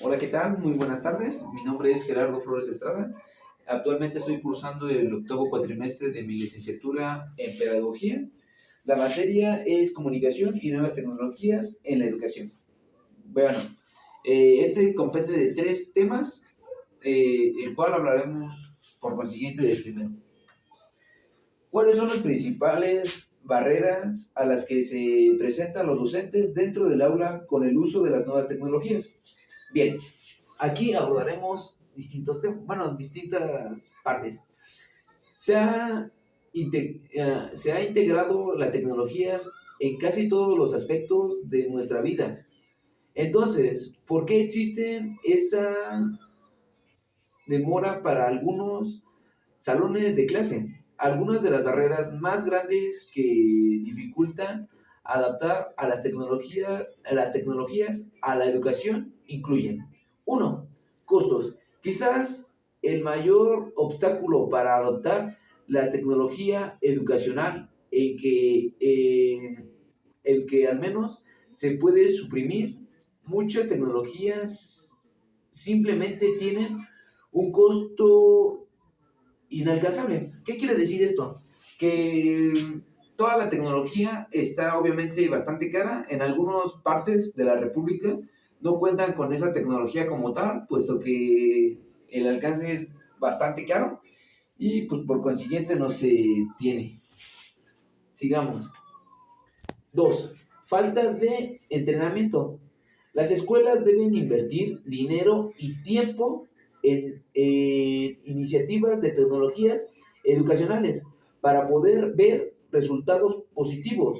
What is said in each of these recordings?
Hola, ¿qué tal? Muy buenas tardes. Mi nombre es Gerardo Flores Estrada. Actualmente estoy cursando el octavo cuatrimestre de mi licenciatura en Pedagogía. La materia es Comunicación y Nuevas Tecnologías en la Educación. Bueno, este comprende de 3 temas, el cual hablaremos por consiguiente del primero. ¿Cuáles son las principales barreras a las que se presentan los docentes dentro del aula con el uso de las nuevas tecnologías? Bien, aquí abordaremos distintos temas, distintas partes. Se ha integrado las tecnologías en casi todos los aspectos de nuestra vida. Entonces, ¿por qué existe esa demora para algunos salones de clase? Algunas de las barreras más grandes que dificultan adaptar a las tecnologías a la educación incluyen: 1. Costos. Quizás el mayor obstáculo para adoptar la tecnología educacional el que al menos se puede suprimir. Muchas tecnologías simplemente tienen un costo inalcanzable. ¿Qué quiere decir esto? Que toda la tecnología está obviamente bastante cara. En algunas partes de la República no cuentan con esa tecnología como tal, puesto que el alcance es bastante caro y pues por consiguiente no se tiene. Sigamos. 2. Falta de entrenamiento. Las escuelas deben invertir dinero y tiempo en iniciativas de tecnologías educacionales para poder ver resultados positivos.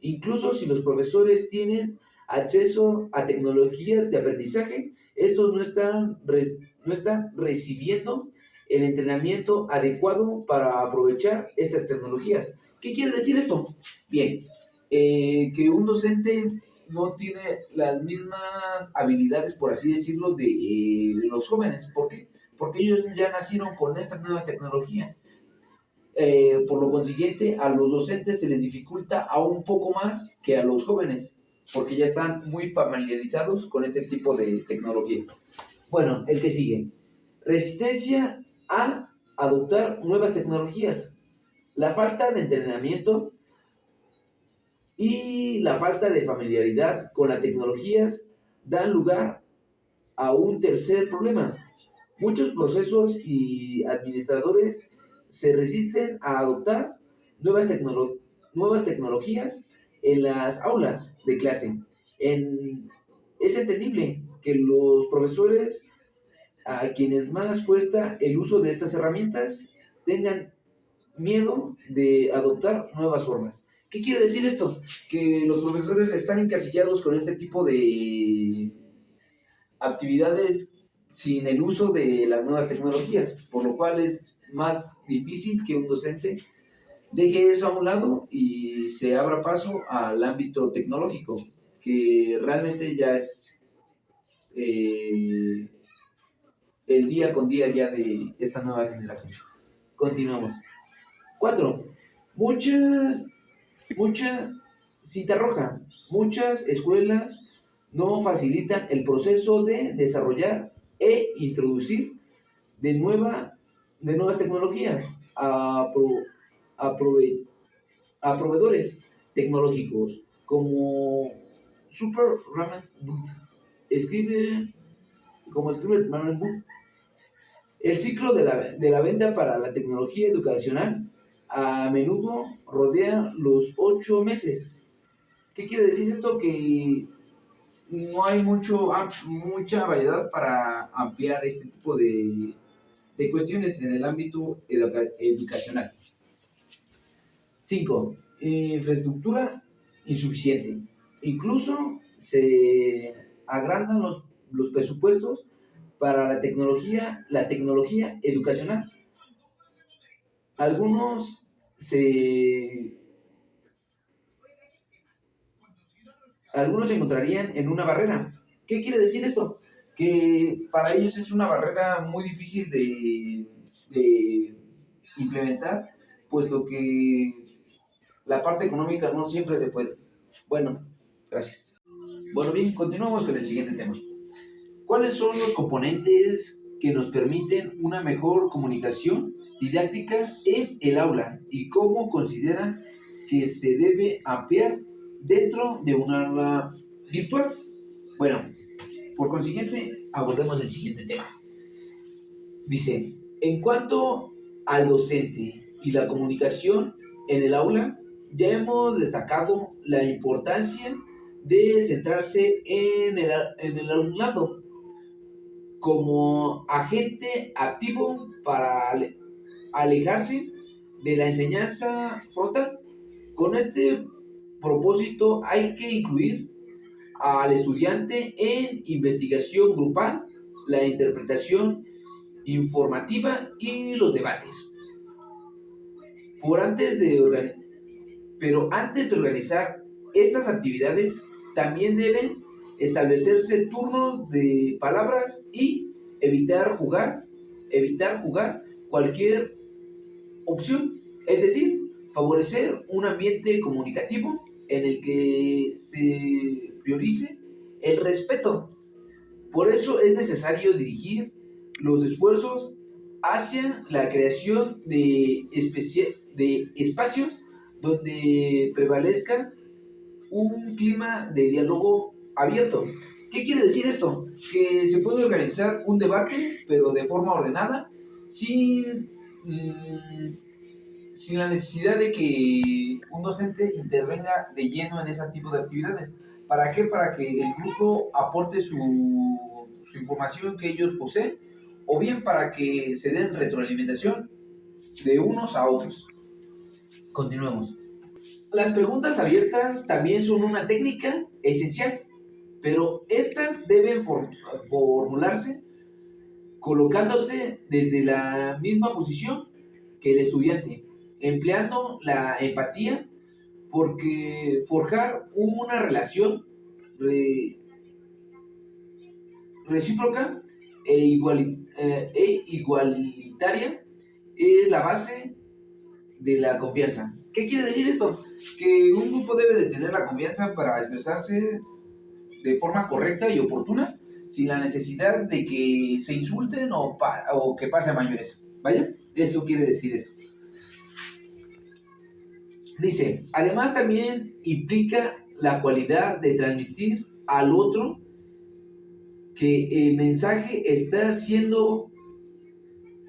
Incluso si los profesores tienen acceso a tecnologías de aprendizaje, estos no están recibiendo el entrenamiento adecuado para aprovechar estas tecnologías. ¿Qué quiere decir esto? Bien, que un docente no tiene las mismas habilidades, por así decirlo, de los jóvenes. ¿Por qué? Porque ellos ya nacieron con esta nueva tecnología. Por lo consiguiente, a los docentes se les dificulta aún un poco más que a los jóvenes, porque ya están muy familiarizados con este tipo de tecnología. Bueno, el que sigue. Resistencia a adoptar nuevas tecnologías. La falta de entrenamiento y la falta de familiaridad con las tecnologías dan lugar a un tercer problema. Muchos procesos y administradores se resisten a adoptar nuevas tecnologías en las aulas de clase. Es entendible que los profesores, a quienes más cuesta el uso de estas herramientas, tengan miedo de adoptar nuevas formas. ¿Qué quiere decir esto? Que los profesores están encasillados con este tipo de actividades sin el uso de las nuevas tecnologías, por lo cual es más difícil que un docente deje eso a un lado y se abra paso al ámbito tecnológico, que realmente ya es el día con día ya de esta nueva generación. Continuamos. 4. Mucha cita roja. Muchas escuelas no facilitan el proceso de desarrollar e introducir de nuevas tecnologías a, prove, a proveedores tecnológicos como Super Ramen Boot. Escribe Ramen Boot. El ciclo de la venta para la tecnología educacional a menudo rodea los 8 meses. ¿Qué quiere decir esto? Que no hay mucha variedad para ampliar este tipo de cuestiones en el ámbito educacional. 5. Infraestructura insuficiente. Incluso se agrandan los presupuestos para la tecnología educacional. Algunos se encontrarían en una barrera. ¿Qué quiere decir esto? Que para ellos es una barrera muy difícil de implementar, puesto que la parte económica no siempre se puede. Bueno, gracias. Bueno, bien, continuamos con el siguiente tema. ¿Cuáles son los componentes que nos permiten una mejor comunicación didáctica en el aula y cómo considera que se debe ampliar dentro de un aula virtual? Bueno, por consiguiente, abordemos el siguiente tema. Dice, en cuanto al docente y la comunicación en el aula, ya hemos destacado la importancia de centrarse en el alumnado como agente activo para alejarse de la enseñanza frontal. Con este propósito hay que incluir al estudiante en investigación grupal, la interpretación informativa y los debates. Por antes de Pero antes de organizar estas actividades, también deben establecerse turnos de palabras y evitar jugar cualquier opción, es decir, favorecer un ambiente comunicativo en el que se priorice el respeto. Por eso es necesario dirigir los esfuerzos hacia la creación de espacios donde prevalezca un clima de diálogo abierto. ¿Qué quiere decir esto? Que se puede organizar un debate, pero de forma ordenada, sin la necesidad de que un docente intervenga de lleno en ese tipo de actividades. ¿Para qué? Para que el grupo aporte su información que ellos poseen, o bien para que se den retroalimentación de unos a otros. Continuemos. Las preguntas abiertas también son una técnica esencial, pero estas deben formularse colocándose desde la misma posición que el estudiante, empleando la empatía, porque forjar una relación recíproca e igualitaria es la base de la confianza. ¿Qué quiere decir esto? Que un grupo debe de tener la confianza para expresarse de forma correcta y oportuna, sin la necesidad de que se insulten o que pase a mayores. ¿Vaya? Esto quiere decir esto. Dice, además también implica la cualidad de transmitir al otro que el mensaje está siendo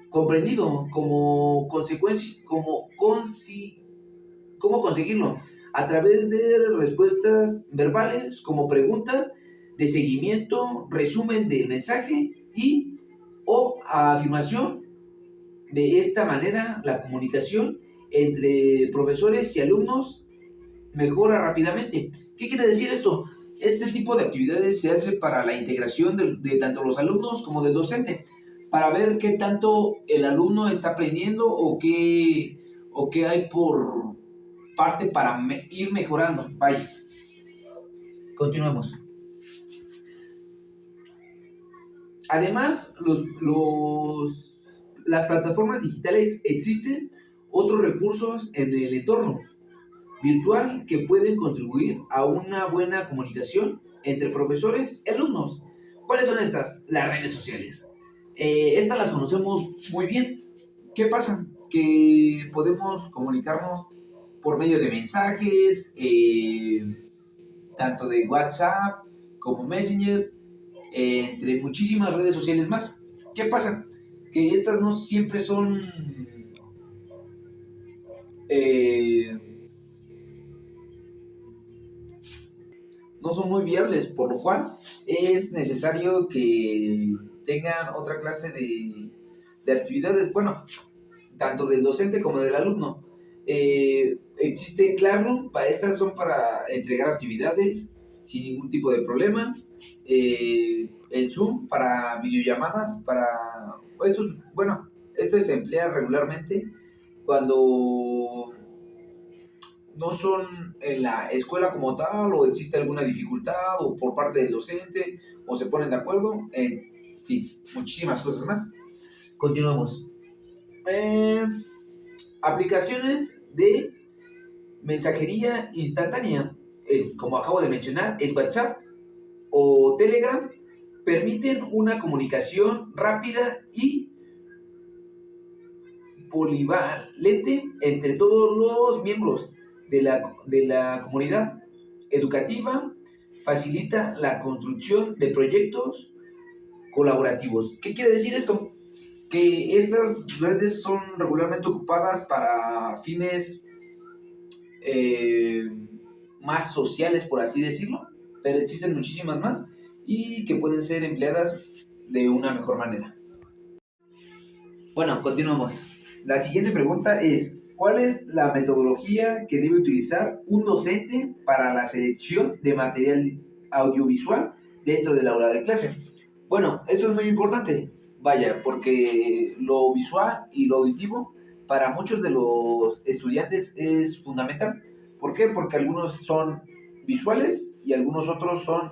comprendido, como consecuencia, cómo conseguirlo, a través de respuestas verbales como preguntas de seguimiento, resumen del mensaje y o afirmación. De esta manera, la comunicación entre profesores y alumnos mejora rápidamente. ¿Qué quiere decir esto? Este tipo de actividades se hace para la integración de tanto los alumnos como del docente, para ver qué tanto el alumno está aprendiendo o qué hay por parte para ir mejorando. Vaya. Continuemos. Además, las plataformas digitales existen otros recursos en el entorno virtual que pueden contribuir a una buena comunicación entre profesores y alumnos. ¿Cuáles son estas? Las redes sociales. Estas las conocemos muy bien. ¿Qué pasa? Que podemos comunicarnos por medio de mensajes, tanto de WhatsApp como Messenger, entre muchísimas redes sociales más. ¿Qué pasa? Que estas no siempre son no son muy viables, por lo cual es necesario que tengan otra clase de actividades, bueno, tanto del docente como del alumno. Existe Classroom, estas son para entregar actividades sin ningún tipo de problema. El Zoom para videollamadas, esto se emplea regularmente cuando no son en la escuela como tal, o existe alguna dificultad, o por parte del docente, o se ponen de acuerdo, en fin, muchísimas cosas más. Continuamos. Aplicaciones de mensajería instantánea, como acabo de mencionar, es WhatsApp o Telegram, permiten una comunicación rápida y polivalente entre todos los miembros de la comunidad educativa, facilita la construcción de proyectos colaborativos. ¿Qué quiere decir esto? Que estas redes son regularmente ocupadas para fines eh, más sociales, por así decirlo, pero existen muchísimas más y que pueden ser empleadas de una mejor manera. Bueno, continuamos. La siguiente pregunta es, ¿cuál es la metodología que debe utilizar un docente para la selección de material audiovisual dentro del aula de clase? Bueno, esto es muy importante, vaya, porque lo visual y lo auditivo para muchos de los estudiantes es fundamental. ¿Por qué? Porque algunos son visuales y algunos otros son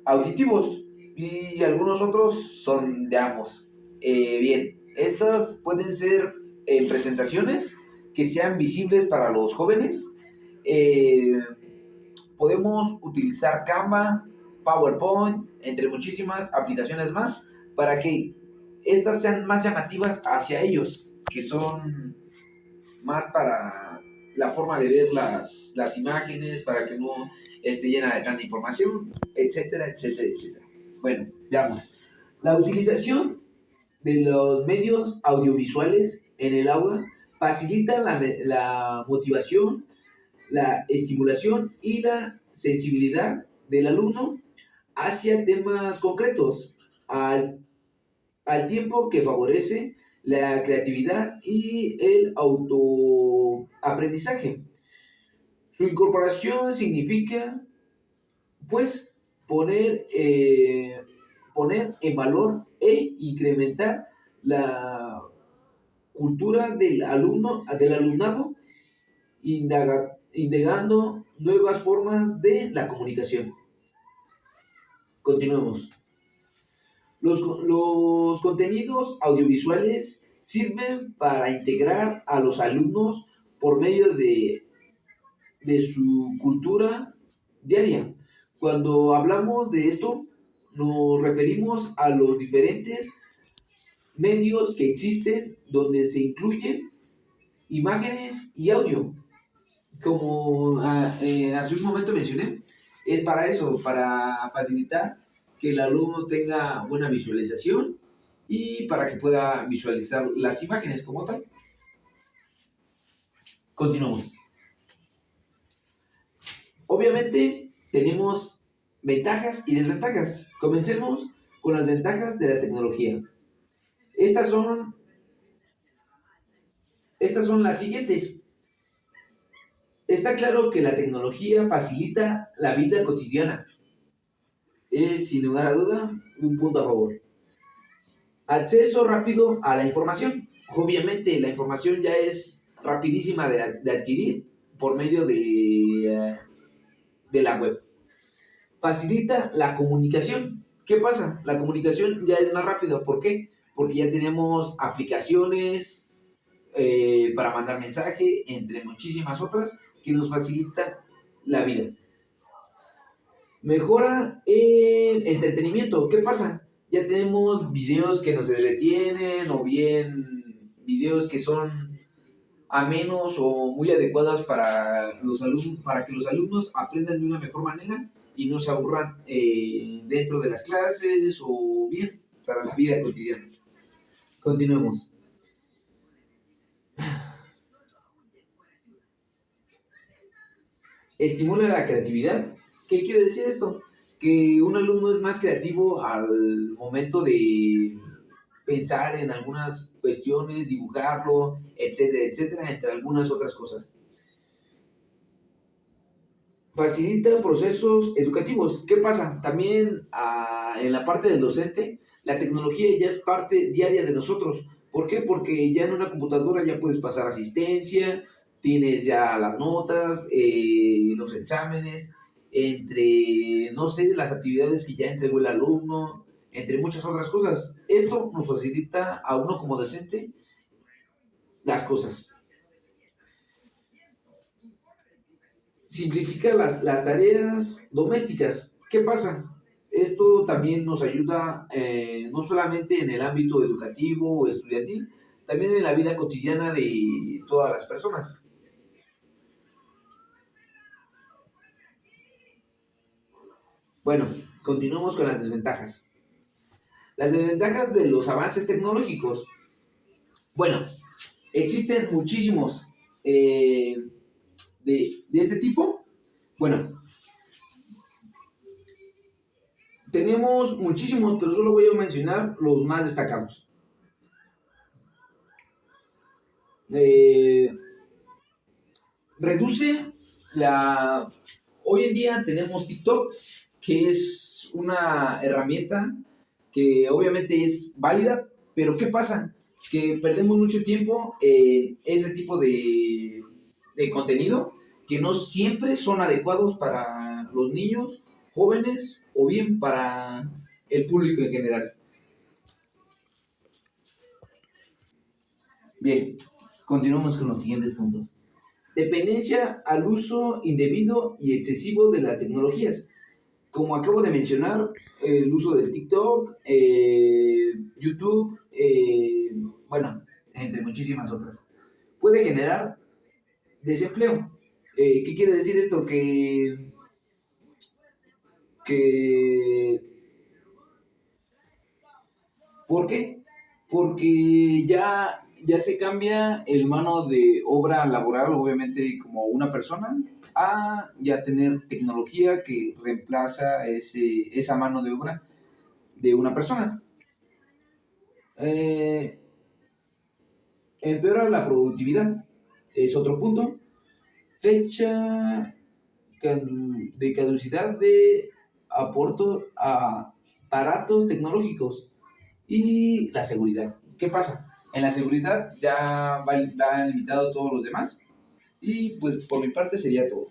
auditivos y algunos otros son de ambos. Bien, estas pueden ser presentaciones que sean visibles para los jóvenes. Eh, Podemos utilizar Canva, PowerPoint, entre muchísimas aplicaciones más, para que estas sean más llamativas hacia ellos, que son más para la forma de ver las imágenes, para que no esté llena de tanta información, etcétera, etcétera, etcétera. Bueno, veamos. La utilización de los medios audiovisuales en el aula facilita la motivación, la estimulación y la sensibilidad del alumno hacia temas concretos, al, al tiempo que favorece la creatividad y el autoaprendizaje. Su incorporación significa, pues, poner en valor e incrementar la cultura del alumnado, indagando nuevas formas de la comunicación. Continuemos. Los contenidos audiovisuales sirven para integrar a los alumnos por medio de su cultura diaria. Cuando hablamos de esto, nos referimos a los diferentes medios que existen donde se incluyen imágenes y audio. Como hace un momento mencioné, es para eso, para facilitar que el alumno tenga buena visualización y para que pueda visualizar las imágenes como tal. Continuamos. Obviamente tenemos ventajas y desventajas. Comencemos con las ventajas de la tecnología. Estas son, estas son las siguientes. Está claro que la tecnología facilita la vida cotidiana. Es, sin lugar a duda, un punto a favor. Acceso rápido a la información. Obviamente la información ya es rapidísima de adquirir por medio de la web. Facilita la comunicación. ¿Qué pasa? La comunicación ya es más rápida. ¿Por qué? Porque ya tenemos aplicaciones para mandar mensaje, entre muchísimas otras, que nos facilitan la vida. Mejora el entretenimiento. ¿Qué pasa? Ya tenemos videos que nos detienen o bien videos que son amenos o muy adecuadas para los alumnos, para que los alumnos aprendan de una mejor manera y no se aburran dentro de las clases o bien para la vida cotidiana. Continuemos. Estimula la creatividad. ¿Qué quiere decir esto? Que un alumno es más creativo al momento de pensar en algunas cuestiones, dibujarlo, etcétera, etcétera, entre algunas otras cosas. Facilita procesos educativos. ¿Qué pasa? También en la parte del docente, la tecnología ya es parte diaria de nosotros. ¿Por qué? Porque ya en una computadora ya puedes pasar asistencia, tienes ya las notas, los exámenes, entre, no sé, las actividades que ya entregó el alumno, entre muchas otras cosas. Esto nos facilita a uno como docente las cosas. Simplifica las tareas domésticas. ¿Qué pasa? Esto también nos ayuda no solamente en el ámbito educativo o estudiantil, también en la vida cotidiana de todas las personas. Bueno, continuamos con las desventajas. Las desventajas de los avances tecnológicos. Bueno, existen muchísimos de este tipo. Bueno, tenemos muchísimos, pero solo voy a mencionar los más destacados. Eh, reduce la... Hoy en día tenemos TikTok, que es una herramienta que obviamente es válida, pero ¿qué pasa? Que perdemos mucho tiempo en ese tipo de contenido que no siempre son adecuados para los niños, jóvenes o bien para el público en general. Bien, continuamos con los siguientes puntos. Dependencia al uso indebido y excesivo de las tecnologías. Como acabo de mencionar, el uso del TikTok, YouTube, bueno, entre muchísimas otras, puede generar desempleo. ¿Qué quiere decir esto? Que ¿Por qué? Porque ya se cambia el mano de obra laboral, obviamente, como una persona, a ya tener tecnología que reemplaza esa mano de obra de una persona. Eh, empeora la productividad, es otro punto. Fecha de caducidad de aporto a aparatos tecnológicos y la seguridad. ¿Qué pasa? En la seguridad ya va limitado todos los demás y pues por mi parte sería todo.